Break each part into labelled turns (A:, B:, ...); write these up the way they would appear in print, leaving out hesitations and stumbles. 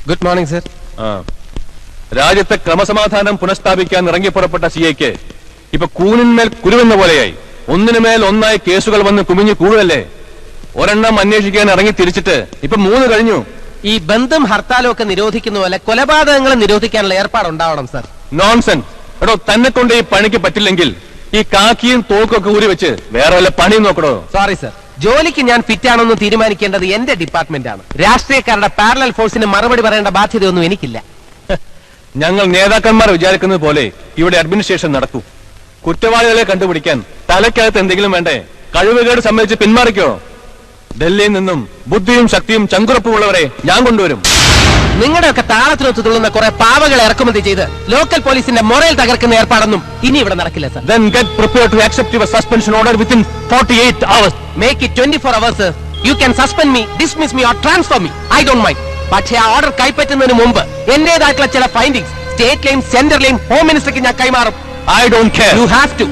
A: Good morning sir.
B: രാജ്യത്തെ ക്രമസമാധാനം പുനഃസ്ഥാപിക്കാൻ ഇറങ്ങിപ്പുറപ്പെട്ട സിഐക്ക് ഇപ്പൊ കൂനിന്മേൽ കുരുവെന്ന പോലെയായി. ഒന്നിനുമേൽ ഒന്നായി കേസുകൾ വന്ന് കുമിഞ്ഞു കൂടുകയല്ലേ. ഒരെണ്ണം അന്വേഷിക്കാൻ ഇറങ്ങി തിരിച്ചിട്ട് ഇപ്പൊ 3 കഴിഞ്ഞു.
A: ഈ ബന്ധം ഹർത്താലും ഒക്കെ നിരോധിക്കുന്ന പോലെ കൊലപാതകങ്ങൾ നിരോധിക്കാനുള്ള ഏർപ്പാടുണ്ടാവണം സർ.
B: നോൺസെൻസ്. എടോ, തന്നെ കൊണ്ട് ഈ പണിക്ക് പറ്റില്ലെങ്കിൽ ഈ കാക്കിയും തോക്കൊക്കെ ഊരി വെച്ച് വേറെ വല്ല പണിയും നോക്കണോ?
A: സോറി സർ, ജോലിക്ക് ഞാൻ ഫിറ്റാണെന്ന് തീരുമാനിക്കേണ്ടത് എന്റെ ഡിപ്പാർട്ട്മെന്റ് ആണ്. രാഷ്ട്രീയക്കാരുടെ പാരലൽ ഫോഴ്സിന് മറുപടി പറയേണ്ട ബാധ്യതയൊന്നും എനിക്കില്ല.
B: ഞങ്ങൾ നേതാക്കന്മാർ വിചാരിക്കുന്നത് പോലെ ഇവിടെ അഡ്മിനിസ്ട്രേഷൻ നടക്കൂ. കുറ്റവാളികളെ കണ്ടുപിടിക്കാൻ തലയ്ക്കകത്ത് എന്തെങ്കിലും വേണ്ടേ? കഴിവുകേട് സമ്മതിച്ച് പിന്മാറിക്കോ. ഡൽഹിയിൽ നിന്നും ബുദ്ധിയും ശക്തിയും ചങ്കുറപ്പുമുള്ളവരെ ഞാൻ കൊണ്ടുവരും.
A: നിങ്ങളുടെയൊക്കെ താളത്തിനൊത്ത് തുള്ളുന്ന കുറെ പാവകളെ ഇറക്കുമതി ചെയ്ത് ലോക്കൽ പോലീസിന്റെ മൊറൽ തകർക്കുന്ന ഏർപ്പാടൊന്നും ഇനി ഇവിടെ നടക്കില്ല sir.
B: Then get prepared to accept your suspension order within 48 hours.
A: Make it 24 hours sir. You can suspend me, dismiss me or transfer me. I don't mind. പക്ഷേ ആ ഓർഡർ കൈപ്പറ്റുന്നതിന് മുമ്പ് എന്റേതായിട്ടുള്ള ചില ഫൈൻഡിങ്സ് സ്റ്റേറ്റിലെയും സെന്ററിലെയും ഹോം മിനിസ്റ്റർക്ക് ഞാൻ കൈമാറും.
B: I don't care.
A: You have to.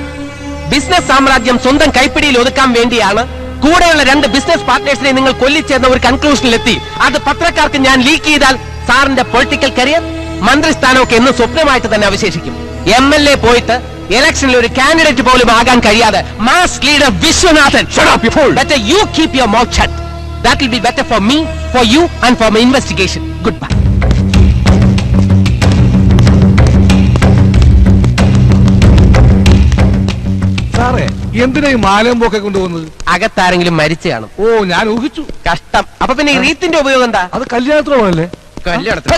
A: Business സാമ്രാജ്യം സ്വന്തം കൈപ്പിടിയിൽ ഒതുക്കാൻ വേണ്ടിയാണ് കൂടെയുള്ള 2 ബിസിനസ് പാർട്ട്നേഴ്സിനെ നിങ്ങൾ കൊല്ലിച്ചേർന്ന ഒരു കൺക്ലൂഷനിലെത്തി. അത് പത്രക്കാർക്ക് ഞാൻ ലീക്ക് ചെയ്താൽ സാറിന്റെ പൊളിറ്റിക്കൽ കരിയർ, മന്ത്രിസ്ഥാനമൊക്കെ എന്ന് സ്വപ്നമായിട്ട് തന്നെ അവശേഷിക്കും. MLA പോയിട്ട് ഇലക്ഷനിൽ ഒരു കാൻഡിഡേറ്റ് പോലും ആകാൻ കഴിയാതെ mass leader Viswanathan.
B: Shut up, you fool.
A: Better you keep your mouth shut. That will be better for me, for you and for my investigation. Goodbye.
C: സാറേ, എന്തിനാ ഈ മാലയും പോക്കെ കൊണ്ടുപോകുന്നത്?
A: അകത്താരെങ്കിലും മരിച്ചു കാണും.
C: ഓ, ഞാൻ ഊഹിച്ചു.
A: കഷ്ടം. അപ്പൊ പിന്നെ ഈ റീത്തിന്റെ ഉപയോഗം എന്താ?
C: അത് കല്യാണത്തിനല്ലേ?
A: കല്യാണത്തിന്